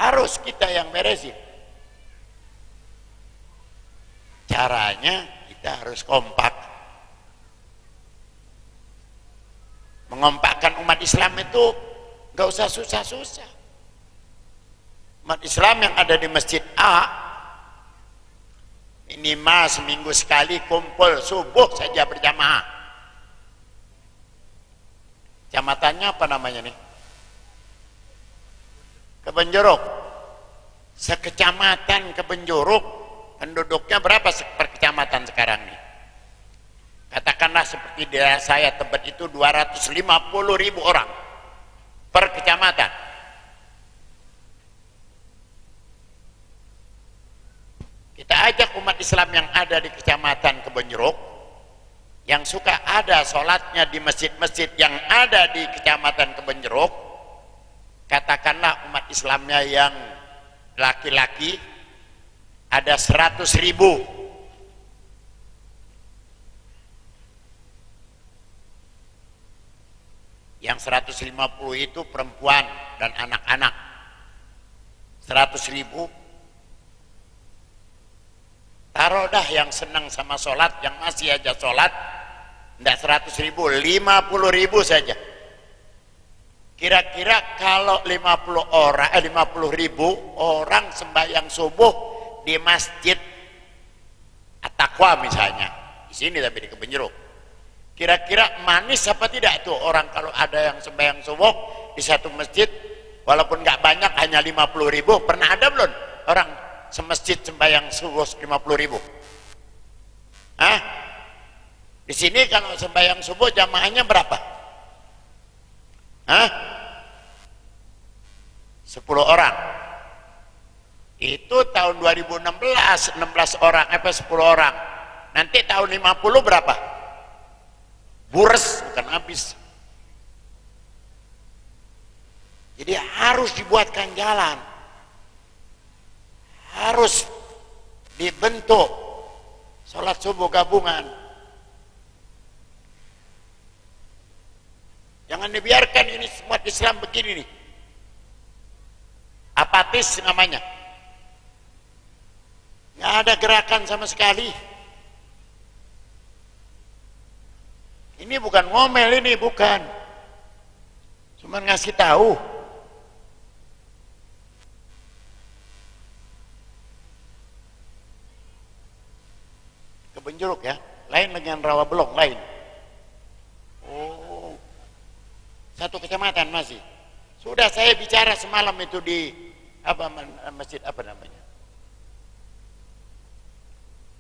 harus kita yang beresin. Caranya kita harus kompak. Mengompakkan umat Islam itu gak usah susah-susah. Umat Islam yang ada di masjid A minimal seminggu sekali kumpul subuh saja berjamaah. Kecamatannya apa namanya nih? Kebenjeruk. Sekecamatan Kebenjeruk penduduknya berapa per kecamatan sekarang nih? Katakanlah seperti daerah saya Tebet itu 250.000 orang per kecamatan. Kita ajak umat Islam yang ada di kecamatan Kebenjeruk, yang suka ada sholatnya di masjid-masjid yang ada di kecamatan Kebenjeruk, katakanlah umat Islamnya yang laki-laki ada 100.000. Yang 150 itu perempuan dan anak-anak. 100.000. Taruh dah yang senang sama sholat, yang masih aja sholat, enggak 100.000, 50.000 saja. Kira-kira kalau 50.000 orang sembahyang subuh di masjid At-Taqwa misalnya, di sini tapi di Kebenjeruk, kira-kira manis apa tidak tuh orang kalau ada yang sembahyang subuh di satu masjid, walaupun nggak banyak hanya 50.000. Pernah ada belum orang semasjid sembahyang subuh 50.000? Hah? Di sini kalau sembahyang subuh jamaahnya berapa? Hah? 10 orang. Itu tahun 2016 16 orang, 10 orang. Nanti tahun 50 berapa? Bures, bukan habis. Jadi harus dibuatkan jalan, harus dibentuk sholat subuh gabungan. Jangan dibiarkan ini semua Islam begini nih, apatis namanya, nggak ada gerakan sama sekali. Ini bukan ngomel, ini bukan, cuman ngasih tahu. Kebenjeruk ya, lain dengan Rawabelong, lain. Oh, satu kecamatan masih. Sudah saya bicara semalam itu di apa masjid apa namanya?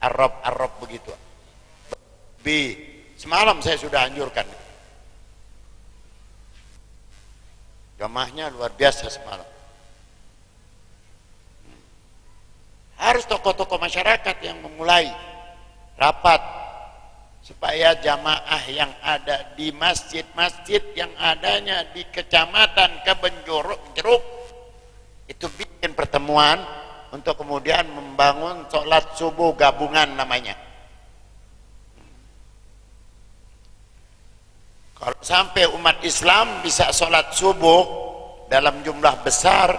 Arab begitu. Semalam saya sudah anjurkan. Jamaahnya luar biasa semalam. Harus tokoh-tokoh masyarakat yang memulai rapat supaya jamaah yang ada di masjid-masjid yang adanya di kecamatan Kebenjeruk itu bikin pertemuan untuk kemudian membangun sholat subuh gabungan namanya. Kalau sampai umat Islam bisa sholat subuh dalam jumlah besar,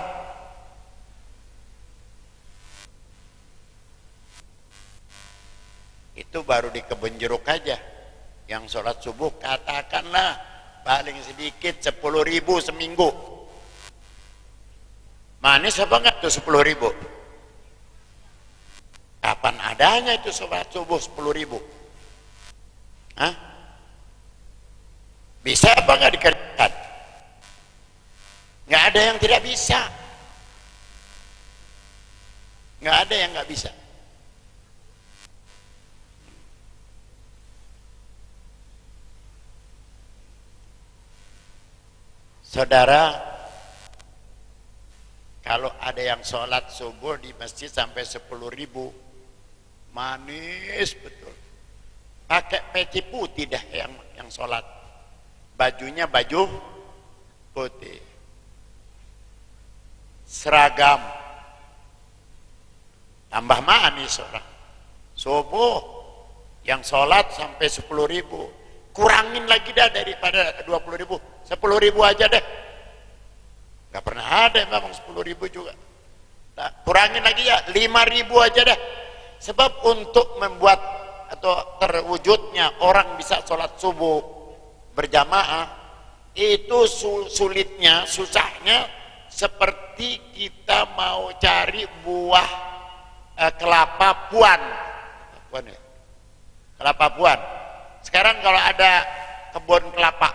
itu baru di Kebenjeruk aja yang sholat subuh katakanlah paling sedikit 10.000 seminggu. Manis apa enggak tuh 10.000? Kapan adanya itu sholat subuh 10.000? Hah? Bisa apa enggak dikerjakan? Enggak ada yang tidak bisa, enggak ada yang enggak bisa. Saudara, kalau ada yang sholat subuh di masjid sampai 10.000, manis betul. Pakai peci putih dah yang sholat, bajunya baju putih, seragam, tambah manis orang. Subuh yang sholat sampai 10.000, kurangin lagi dah daripada 20.000, 10.000 aja deh. Gak pernah ada memang 10.000 juga. kurangin lagi ya 5.000 aja dah. Sebab untuk membuat atau terwujudnya orang bisa sholat subuh berjamaah itu sulitnya, susahnya seperti kita mau cari buah kelapa puan. Kelapa puan. Sekarang kalau ada kebun kelapa,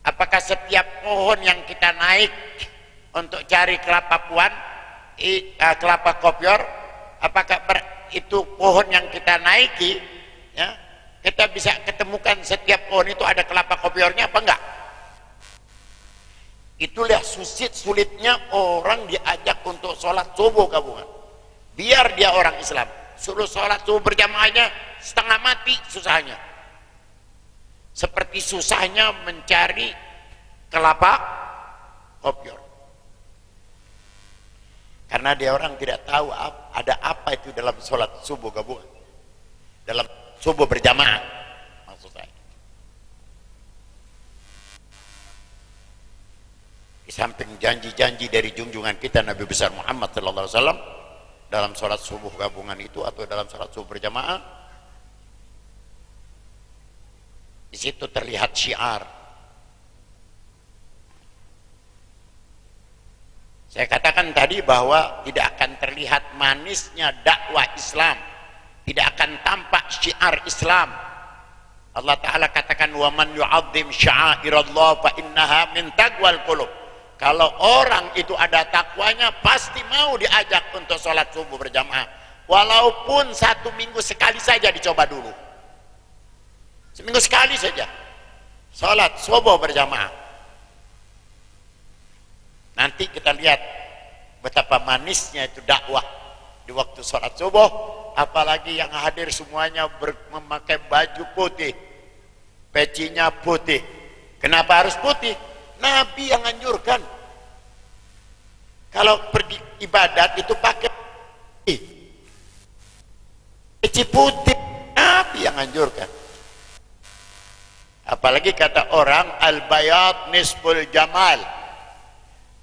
apakah setiap pohon yang kita naik untuk cari kelapa puan, kelapa kopior, apakah itu pohon yang kita naiki, ya, kita bisa ketemukan setiap pohon itu ada kelapa kopiornya apa enggak? Itulah sulitnya orang diajak untuk sholat subuh gabungan. Biar dia orang Islam, suruh sholat subuh berjamaahnya setengah mati susahnya. Seperti susahnya mencari kelapa kopior. Karena dia orang tidak tahu ada apa itu dalam sholat subuh gabungan, dalam subuh berjamaah maksud saya. Di samping janji-janji dari junjungan kita Nabi besar Muhammad sallallahu alaihi wasallam dalam sholat subuh gabungan itu atau dalam sholat subuh berjamaah, di situ terlihat syiar. Saya katakan tadi bahwa tidak akan terlihat manisnya dakwah Islam, tidak akan tampak syiar Islam. Allah Ta'ala katakan wa man yu'azzim sya'airallah fa innaha min taqwal qulub. Kalau orang itu ada takwanya pasti mau diajak untuk sholat subuh berjamaah, walaupun 1 minggu sekali saja dicoba dulu, seminggu sekali saja sholat subuh berjamaah. Nanti kita lihat betapa manisnya itu dakwah di waktu sholat subuh, apalagi yang hadir semuanya memakai baju putih, pecinya putih. Kenapa harus putih? Nabi yang anjurkan. Kalau pergi ibadat itu pakai peci putih, Nabi yang anjurkan. Apalagi kata orang al-bayad nisful jamal,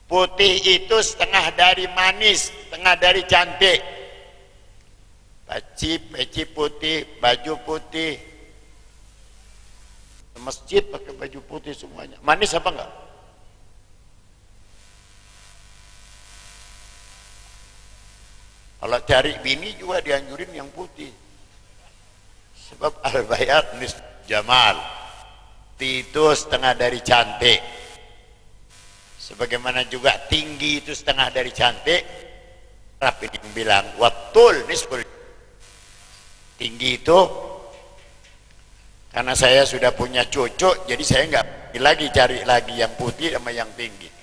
putih itu setengah dari manis, setengah dari cantik. Peci putih, baju putih, masjid pakai baju putih semuanya, manis apa enggak? Kalau cari bini juga dianjurin yang putih, sebab al-bayat nis jamal, itu setengah dari cantik. Sebagaimana juga tinggi itu setengah dari cantik. Tapi dia bilang watul nisful, tinggi itu. Karena saya sudah punya cucu, jadi saya nggak lagi cari lagi yang putih sama yang tinggi.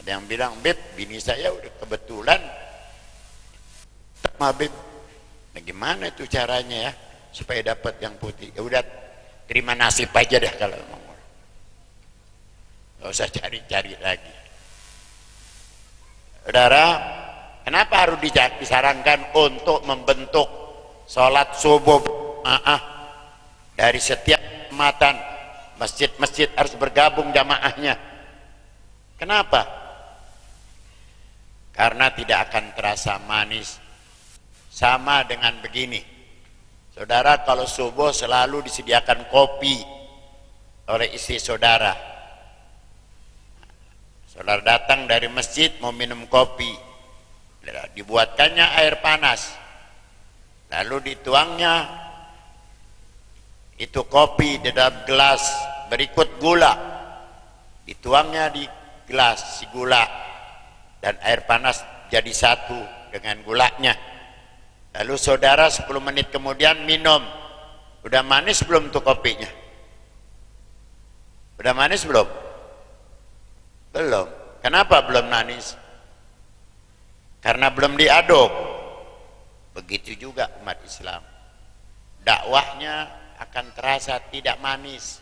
Ada yang bilang, Beb, bini saya udah kebetulan sama Beb. Nah, gimana itu caranya ya supaya dapat yang putih? Ya udah, terima nasib aja dah kalau mau. Nggak usah cari-cari lagi. Saudara, kenapa harus disarankan untuk membentuk sholat subuh dari setiap kecamatan, masjid-masjid harus bergabung jamaahnya? Kenapa? Karena tidak akan terasa manis. Sama dengan begini, saudara, kalau subuh selalu disediakan kopi oleh istri saudara. Saudara datang dari masjid mau minum kopi, dibuatkannya air panas, lalu dituangnya itu kopi di dalam gelas, berikut gula, dituangnya di gelas si gula dan air panas jadi satu dengan gulanya. Lalu saudara 10 menit kemudian minum, udah manis belum tuh kopinya? Udah manis belum? Belum. Kenapa belum manis? Karena belum diaduk. Begitu juga umat Islam, dakwahnya akan terasa tidak manis.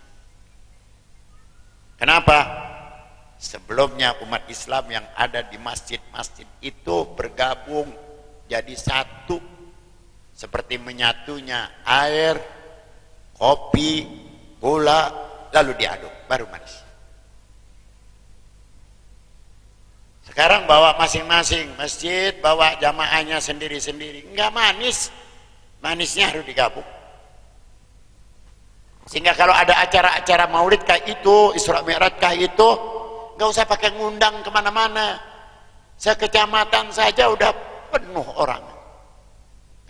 Kenapa? Sebelumnya umat Islam yang ada di masjid-masjid itu bergabung jadi satu, seperti menyatunya air, kopi, gula, lalu diaduk baru manis. Sekarang bawa masing-masing, masjid bawa jamaahnya sendiri-sendiri. Enggak manis, manisnya harus digabung. Sehingga kalau ada acara-acara maulid kayak itu, Isra Mi'raj kayak itu, nggak usah pakai ngundang kemana-mana. Sekecamatan saja udah penuh orang.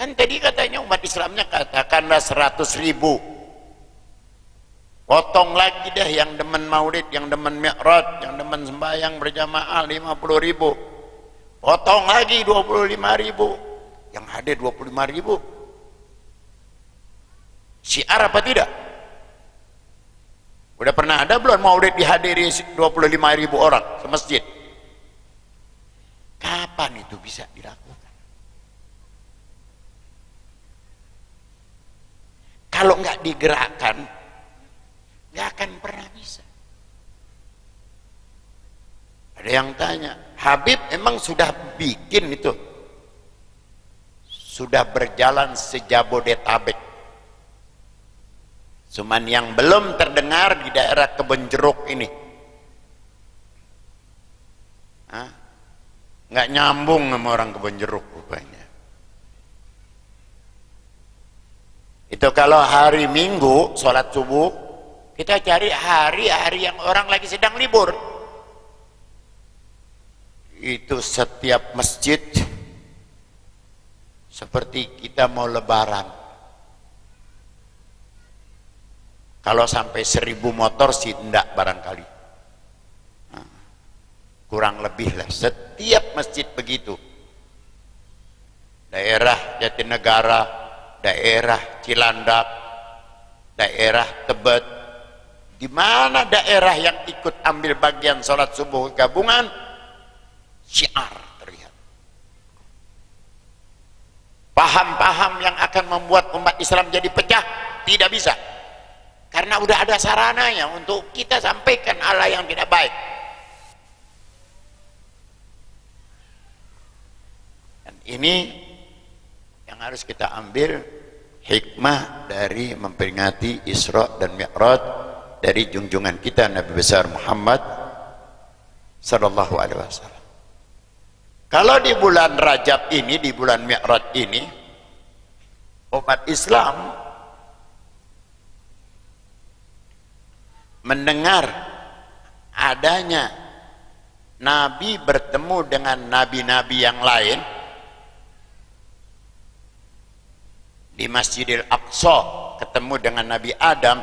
Kan tadi katanya umat Islamnya katakanlah 100.000. Potong lagi deh yang demen maulid, yang demen mi'raj, yang demen sembahyang berjamaah 50.000. Potong lagi 25.000. Yang hadir 25.000. Syiar apa tidak? Udah pernah ada belum maulid dihadiri 25.000 orang semasjid? Kapan itu bisa dilakukan? Kalau nggak digerakkan, nggak akan pernah bisa. Ada yang tanya, Habib emang sudah bikin itu? Sudah berjalan sejabodetabek. Cuman yang belum terdengar di daerah Kebonjeruk ini. Nggak nyambung sama orang Kebonjeruk rupanya. Itu kalau hari Minggu sholat subuh, kita cari hari-hari yang orang lagi sedang libur. Itu setiap masjid seperti kita mau lebaran. Kalau sampai 1.000 motor sih enggak barangkali. Kurang lebih lah. Setiap masjid begitu. Daerah Jatinegara, daerah Cilandak, daerah Tebet. Di mana daerah yang ikut ambil bagian sholat subuh gabungan, syiar terlihat. Paham-paham yang akan membuat umat Islam jadi pecah, tidak bisa. Karena udah ada sarananya untuk kita sampaikan hal yang tidak baik. Dan ini yang harus kita ambil hikmah dari memperingati Isra dan Mi'raj dari junjungan kita Nabi besar Muhammad sallallahu alaihi wasallam. Kalau di bulan Rajab ini, di bulan Mi'raj ini, umat Islam mendengar adanya Nabi bertemu dengan nabi-nabi yang lain di Masjidil Aqsa, ketemu dengan Nabi Adam,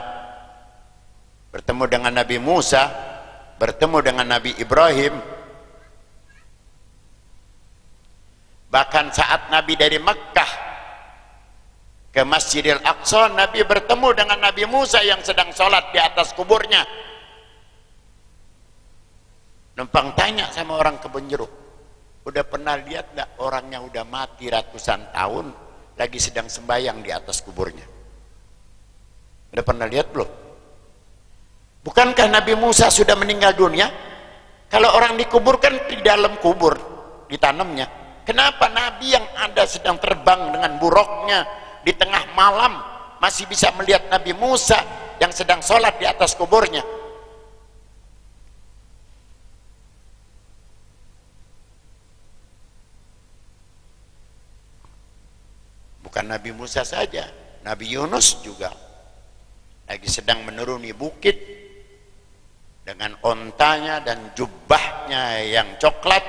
bertemu dengan Nabi Musa, bertemu dengan Nabi Ibrahim. Bahkan saat Nabi dari Mekkah ke Masjidil Aqsa, Nabi bertemu dengan Nabi Musa yang sedang sholat di atas kuburnya. Numpang tanya sama orang Kebonjeruk, udah pernah lihat gak orangnya udah mati ratusan tahun lagi sedang sembahyang di atas kuburnya? Udah pernah lihat belum? Bukankah Nabi Musa sudah meninggal dunia? Kalau orang dikuburkan di dalam kubur ditanamnya. Kenapa Nabi yang ada sedang terbang dengan buruknya di tengah malam masih bisa melihat Nabi Musa yang sedang sholat di atas kuburnya? Bukan Nabi Musa saja, Nabi Yunus juga lagi sedang menuruni bukit dengan ontanya dan jubahnya yang coklat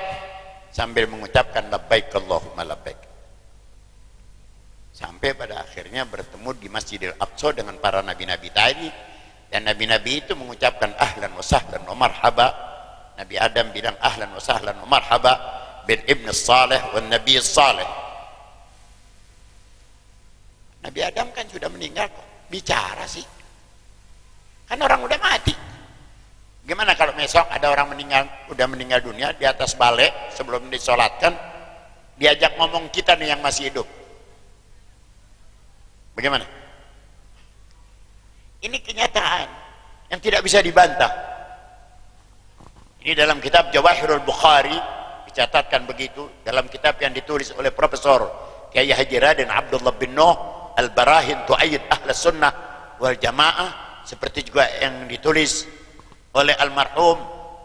sambil mengucapkan labbaik Allahumma labbaik. Sampai pada akhirnya bertemu di Masjidil Aqsa dengan para nabi-nabi tadi, dan nabi-nabi itu mengucapkan ahlan wa sahlan wa marhaba. Nabi Adam bilang ahlan wa sahlan wa marhaba bil ibn salih wal nabi salih. Nabi Adam kan sudah meninggal kok, bicara sih, kan orang udah mati. Gimana kalau besok ada orang meninggal, udah meninggal dunia di atas balik sebelum disolatkan, diajak ngomong kita nih yang masih hidup? Bagaimana? Ini kenyataan yang tidak bisa dibantah. Ini dalam kitab Jawahirul Bukhari dicatatkan begitu, dalam kitab yang ditulis oleh Profesor Kiai Haji Raden Abdullah bin Nuh Al-Barahin Tu'ayyid Ahlus Sunnah wal Jamaah, seperti juga yang ditulis oleh almarhum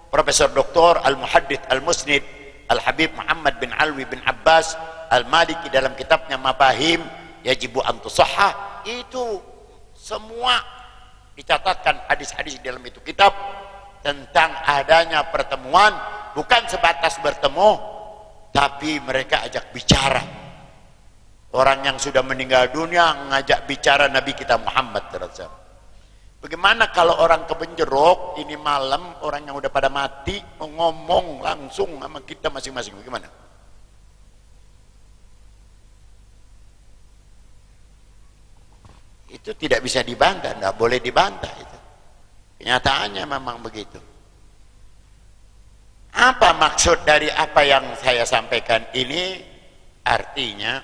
Profesor Dr. Al-Muhaddits Al-Musnid Al-Habib Muhammad bin Alwi bin Abbas Al-Maliki dalam kitabnya Mafahim Yajibu an Tusahhah, itu semua dicatatkan hadis-hadis di dalam itu kitab tentang adanya pertemuan, bukan sebatas bertemu, tapi mereka ajak bicara. Orang yang sudah meninggal dunia ngajak bicara Nabi kita Muhammad SAW. Bagaimana kalau orang kebenjerok ini malam, orang yang udah pada mati mau ngomong langsung sama kita masing-masing, bagaimana? Itu tidak bisa dibantah, tidak boleh dibantah itu. Kenyataannya memang begitu. Apa maksud dari apa yang saya sampaikan ini? Artinya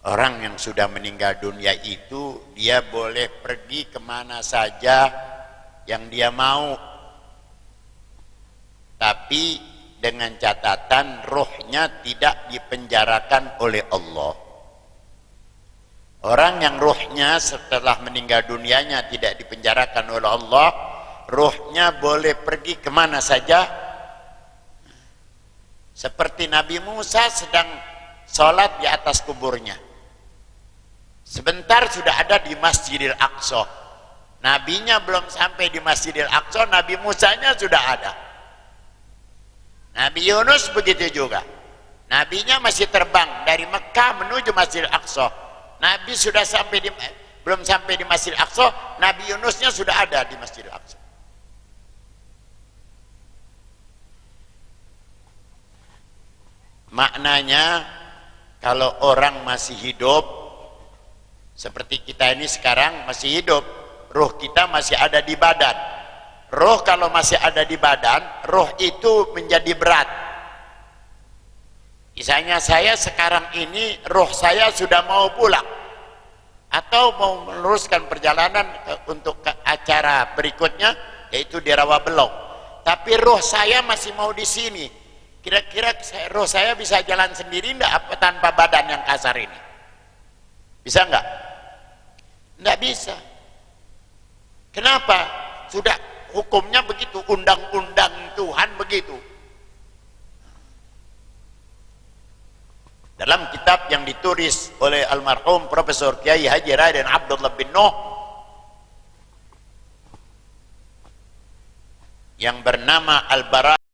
orang yang sudah meninggal dunia itu dia boleh pergi kemana saja yang dia mau, tapi dengan catatan rohnya tidak dipenjarakan oleh Allah. Orang yang rohnya setelah meninggal dunianya tidak dipenjarakan oleh Allah, rohnya boleh pergi kemana saja. Seperti Nabi Musa sedang sholat di atas kuburnya, sebentar sudah ada di Masjidil Aqsa. Nabinya belum sampai di Masjidil Aqsa, Nabi Musanya sudah ada. Nabi Yunus begitu juga. Nabinya masih terbang dari Mekah menuju Masjidil Aqsa. Nabi sudah sampai belum sampai di Masjidil Aqsa, Nabi Yunusnya sudah ada di Masjidil Aqsa. Maknanya kalau orang masih hidup seperti kita ini sekarang masih hidup, roh kita masih ada di badan. Roh kalau masih ada di badan, roh itu menjadi berat. Misalnya saya sekarang ini roh saya sudah mau pulang atau mau meneruskan perjalanan untuk ke acara berikutnya, yaitu di Rawabelong, tapi roh saya masih mau di sini. Kira-kira roh saya bisa jalan sendiri enggak apa tanpa badan yang kasar ini? Bisa enggak? Enggak bisa. Kenapa? Sudah hukumnya begitu, undang-undang Tuhan begitu. Dalam kitab yang ditulis oleh almarhum Profesor Kiai Haji Raden Abdullah bin Nuh yang bernama Al-Bara